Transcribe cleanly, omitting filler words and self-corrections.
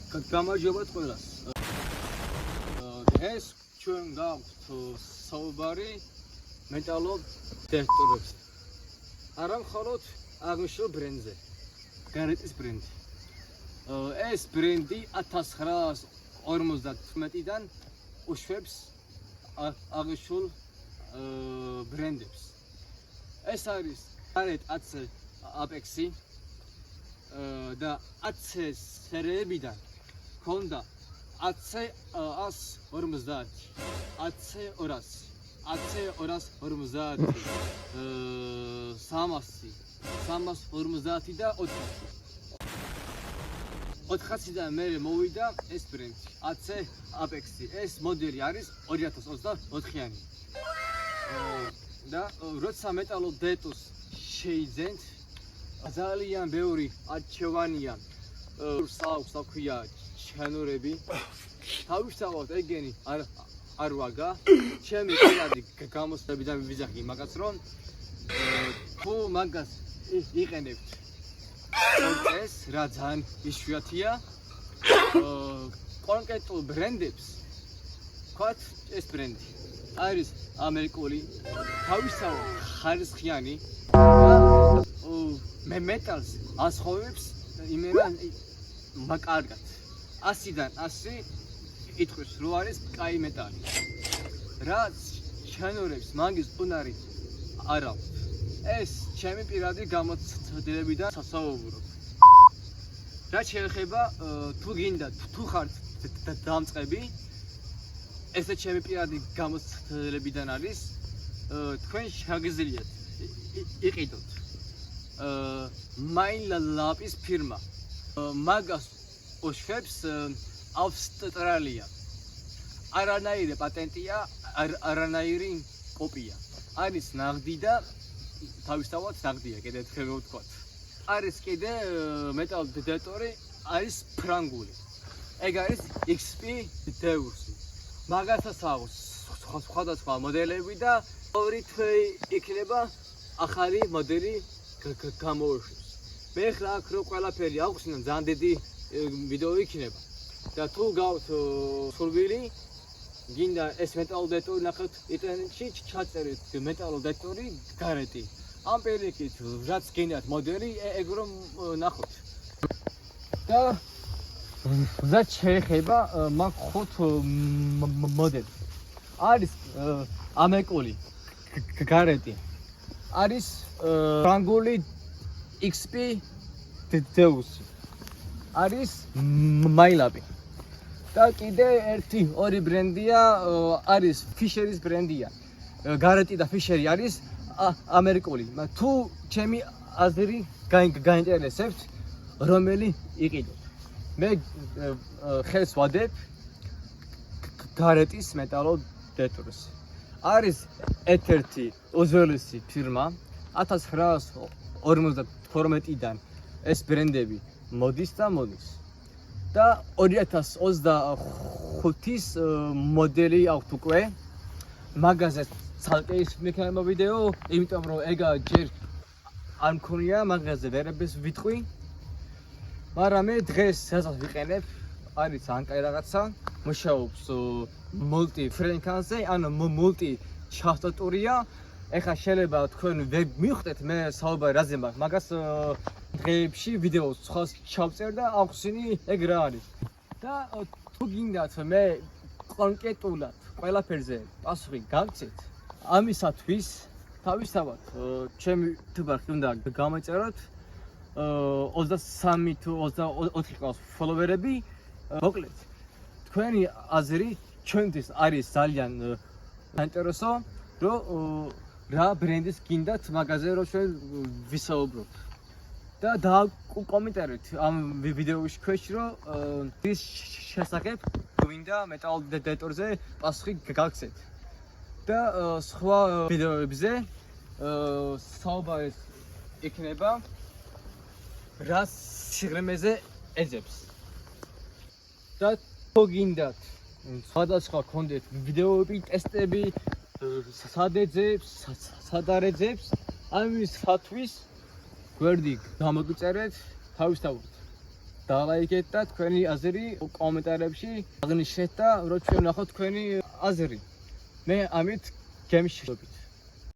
გამარჯობათ ყველას. ეს ჩვენ გაქვთ საუბარი მეტალურ დეტექტორებზე. არა მხოლოდ აღნიშნულ ბრენდზე, გარეტის ბრენდი. ეს ბრენდი 1958-დან უშვებს აღნიშნულ ბრენდებს. ეს არის გარეთ AC Apex-ი და AC სერიებიდან ქონდა AC 150, AC 200, AC 250, 300, 350 და 400. 400-დან მერე მოვიდა ეს ბრენდი, AC Apex-ი. ეს მოდელი არის 2024-იანი. და როცა მეტალურ დეტოს შეიძენთ, ძალიან ბევრი არჩევანია საუბრს აქვია ჩანურები. თავისთავად ეგენი არ ვაგა. ჩემი პირადი გამოსვლებიდან ვიზახი მაგას, რომ თუ მაგას იყენებთ ეს რა ძალიან იშვიათია. კონკრეტულ ბრენდებს ვქოთ, ეს ბრენდი არის ამერიკული, თავისთავად ხარისხიანი და მეტალს ასხოვებს იმენან კარგად. 100-დან 100 იტყვის, რომ არის კაი მეტალი. რაც ჩანურებს მაგის უნარი არ აქვს. ეს ჩემი პირადი გამოცდილებიდან სასაუბრო. რაც შეეხება თუ გინდა თუ ხართ დამწყები, ესე ჩემი პირადი გამოცდილებიდან არის, თქვენ შეგიძლიათ იყიდოთ MyLabs ფირმა. მაგას უშვებს ავსტრალია. არანაირი პატენტია, არანაირი კოპია. არის ნაღდი და თავისთავად ნაღდია, კიდე თქვენ ვთქვათ. არის კიდე მეტალურ დეტექტორი, არის ფრანგული. ეგ არის XP Deus-ი. მაგასაც აქვს სხვადასხვა მოდელები და ორი თვე იქნება ახალი მოდელი გამოუშვებს. მე ხლა აქ რო ყველაფერი აღვხსნა, ძალიან დიდი ვიდეო იქნება. და თუ გაქვთ სურვილი, გინდა ეს მეტალურ დეტექტორი ნახოთ ინტერნეტში, ჩაწერეთ მეტალურ დეტექტორი გარეტი. ამ პირიქით, რაც გინდათ მოდელი, ეგ რომ ნახოთ. და რაც შეეხება მაგ ხუთ მოდელი. არის ამერიკული გარეტი. არის ფრანგული XP Deus. არის MyLabs. და კიდე ორი ბრენდია, არის Fisher-ის ბრენდია. გარეტი და Fisher-ი არის ამერიკული. თუ ჩემი აზრი გაინტერესებთ, რომელი იყიდოთ. მე ხელს ვადებ გარეტის მეტალურ დეტექტორს. არის ერთ-ერთი უძველესი ფირმა. 1952-დან ეს ბრენდები მოდის და მოდის. და 2025-ის მოდელი აქვს უკვე. მაგაზე ცალკე მექნება ვიდეო, იმიტომ რომ ეგა ჯერ არ მქონია, მაგაზე ვერაფერს ვიტყვი. მაგრამ მე დღეს რასაც ვიყენებ, არის ანკაი რაღაცა, მუშაობს multi frequency, ანუ multi ჩასტატურია. ეხლა შეიძლება თქვენ ვერ მივხვდეთ მე საუბარი რაზე მაქვს, მაგას დღეებში ვიდეოს ხალხს ჩავწერ და ავხსინი ეგ რა არის. და თუ გინდათ მე კონკრეტულად ყველაფერზე პასუხი გავცეთ, ამისათვის თავისთავად ჩემი თბარხი უნდა გამეწეროთ 23 თუ 24 ყავს ფოლოვერები. მოკლედ, თქვენი აზრი ჩვენთვის არის ძალიან საინტერესო, რომ რა ბრენდის გინდათ მაგაზე რომ ჩვენ ვისაუბროთ. და დაკომენტარეთ ამ ვიდეოში ქვეშ, რომ ის შესახებ გვინდა მეტალურ დეტექტორზე პასუხი გაგცეთ. და სხვა ვიდეოებზე საუბარი იქნება რა სიღრმეზე ეძებს. და თუ გინდათ სხვადასხვა გქონდეთ ვიდეოები, ტესტები, სად ეძებს, სად არ ეძებს, ამისათვის გვერდი გამოგწერეთ თავისთავად. დალაიქეთ და თქვენი აზრი კომენტარებში აღნიშნეთ და რომ ჩვენ ვნახოთ თქვენი აზრი. მე ამით გემში ვშობთ.